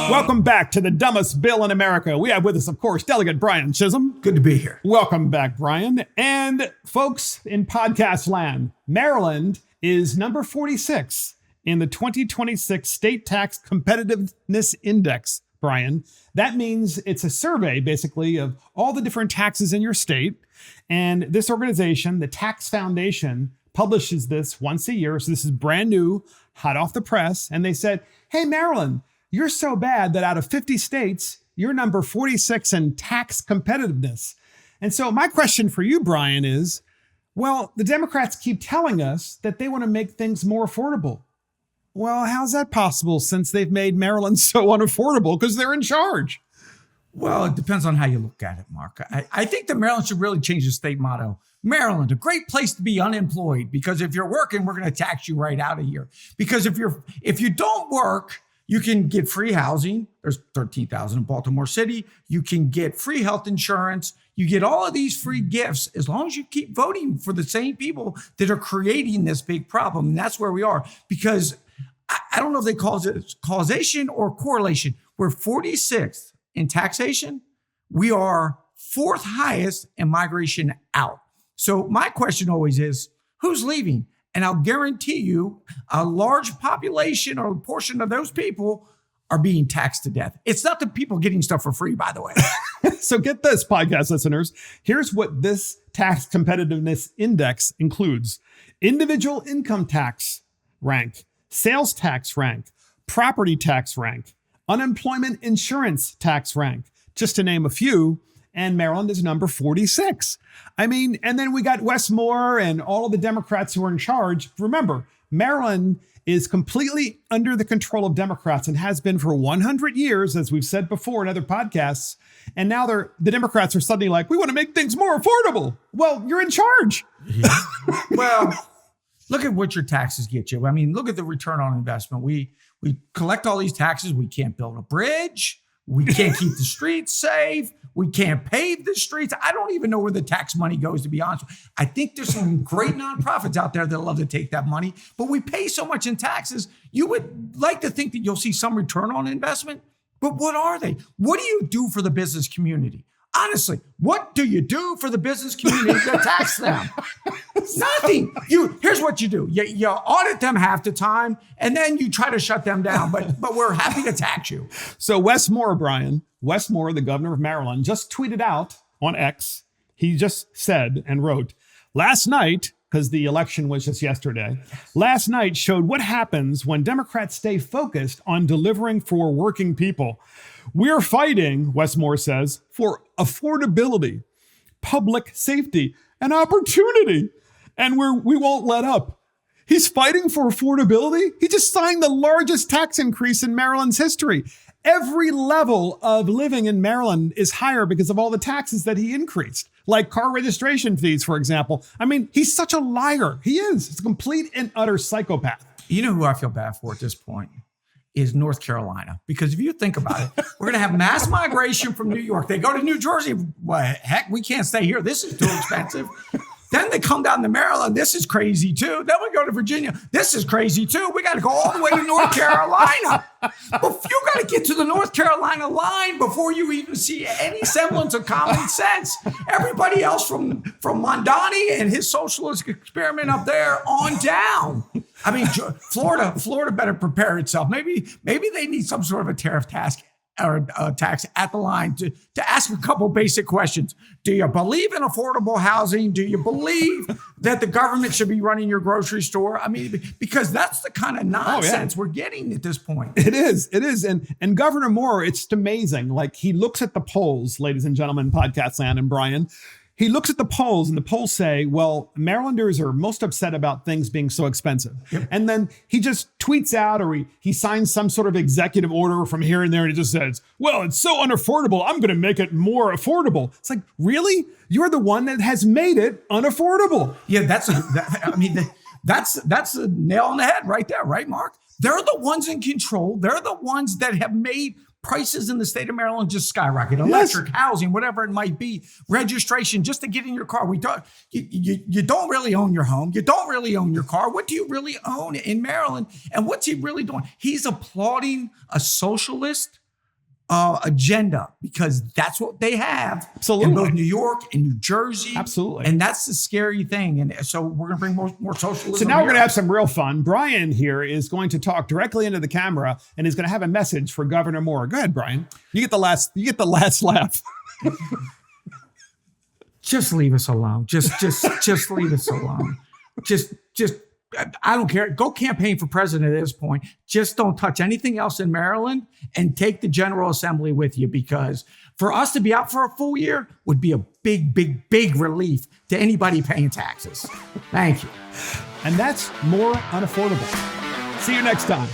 Welcome back to the dumbest bill in America. We have with us, of course, Delegate Brian Chisholm. Good to be here. Welcome back, Brian. And folks in podcast land, Maryland is number 46 in the 2026 State Tax Competitiveness Index, Brian. That means it's a survey, basically, of all the different taxes in your state. And this organization, the Tax Foundation, publishes this once a year. So this is brand new, hot off the press. And they said, hey, Maryland, you're so bad that out of 50 states, you're number 46 in tax competitiveness. And so my question for you, Brian, is, well, the Democrats keep telling us that they want to make things more affordable. Well, how's that possible since they've made Maryland so unaffordable because they're in charge? Well, it depends on how you look at it, Mark. I think that Maryland should really change the state motto. Maryland, a great place to be unemployed, because if you're working, we're going to tax you right out of here. Because if you don't work, you can get free housing. There's 13,000 in Baltimore City. You can get free health insurance. You get all of these free gifts as long as you keep voting for the same people that are creating this big problem. And that's where we are, because I don't know if they call it causation or correlation. We're 46th in taxation. We are fourth highest in migration out. So my question always is, who's leaving? And I'll guarantee you a large population or a portion of those people are being taxed to death. It's not the people getting stuff for free, by the way. So get this, podcast listeners. Here's what this tax competitiveness index includes. Individual income tax rank, sales tax rank, property tax rank, unemployment insurance tax rank, just to name a few. And Maryland is number 46. I mean, and then we got Wes Moore and all of the Democrats who are in charge. Remember, Maryland is completely under the control of Democrats and has been for 100 years, as we've said before in other podcasts. And now the Democrats are suddenly like, we want to make things more affordable. Well, you're in charge. Yeah. Well, look at what your taxes get you. I mean, look at the return on investment. We collect all these taxes. We can't build a bridge. We can't keep the streets safe. We can't pave the streets. I don't even know where the tax money goes, to be honest. I think there's some great nonprofits out there that love to take that money, but we pay so much in taxes. You would like to think that you'll see some return on investment, but what are they? What do you do for the business community? Honestly, what do you do for the business community to tax them? Nothing. Here's what you do. You audit them half the time, and then you try to shut them down. But we're happy to tax you. So Wes Moore, Brian, Wes Moore, the governor of Maryland, just tweeted out on X. He just said and wrote, last night, because the election was just yesterday, last night showed what happens when Democrats stay focused on delivering for working people. We're fighting, Wes Moore says, for affordability, public safety, and opportunity. And we won't let up. He's fighting for affordability. He just signed the largest tax increase in Maryland's history. Every level of living in Maryland is higher because of all the taxes that he increased, like car registration fees, for example. I mean, he's such a liar. He is. He's a complete and utter psychopath. You know who I feel bad for at this point? Is North Carolina. Because if you think about it, we're going to have mass migration from New York. They go to New Jersey. Well, heck, we can't stay here. This is too expensive. Then they come down to Maryland. This is crazy too. Then we go to Virginia. This is crazy too. We got to go all the way to North Carolina. But you got to get to the North Carolina line before you even see any semblance of common sense. Everybody else from Mondani and his socialist experiment up there on down. I mean, Florida better prepare itself. Maybe they need some sort of a tariff task or tax at the line to ask a couple basic questions. Do you believe in affordable housing? Do you believe that the government should be running your grocery store? I mean, because that's the kind of nonsense we're getting at this point. It is. And Governor Moore, it's just amazing. Like, he looks at the polls, ladies and gentlemen, podcast land, and Brian. He looks at the polls, and the polls say, well, Marylanders are most upset about things being so expensive. Yep. And then he just tweets out, or he signs some sort of executive order from here and there, and he just says, well, it's so unaffordable, I'm going to make it more affordable. It's like, really? You're the one that has made it unaffordable. Yeah, that's a nail on the head right there, right, Mark? They're the ones in control. They're the ones that have made prices in the state of Maryland just skyrocket. Electric, housing, whatever it might be, registration just to get in your car. You don't really own your home. You don't really own your car. What do you really own in Maryland? And what's he really doing? He's applauding a socialist agenda, because that's what they have in both New York and New Jersey. Absolutely. And that's the scary thing. And so we're going to bring more socialism. So now we're going to have some real fun. Brian here is going to talk directly into the camera and is going to have a message for Governor Moore. Go ahead, Brian. You get the last laugh. Just leave us alone. Just leave us alone. Just I don't care. Go campaign for president at this point. Just don't touch anything else in Maryland and take the General Assembly with you, because for us to be out for a full year would be a big relief to anybody paying taxes. Thank you. And that's more Unaffordable. See you next time.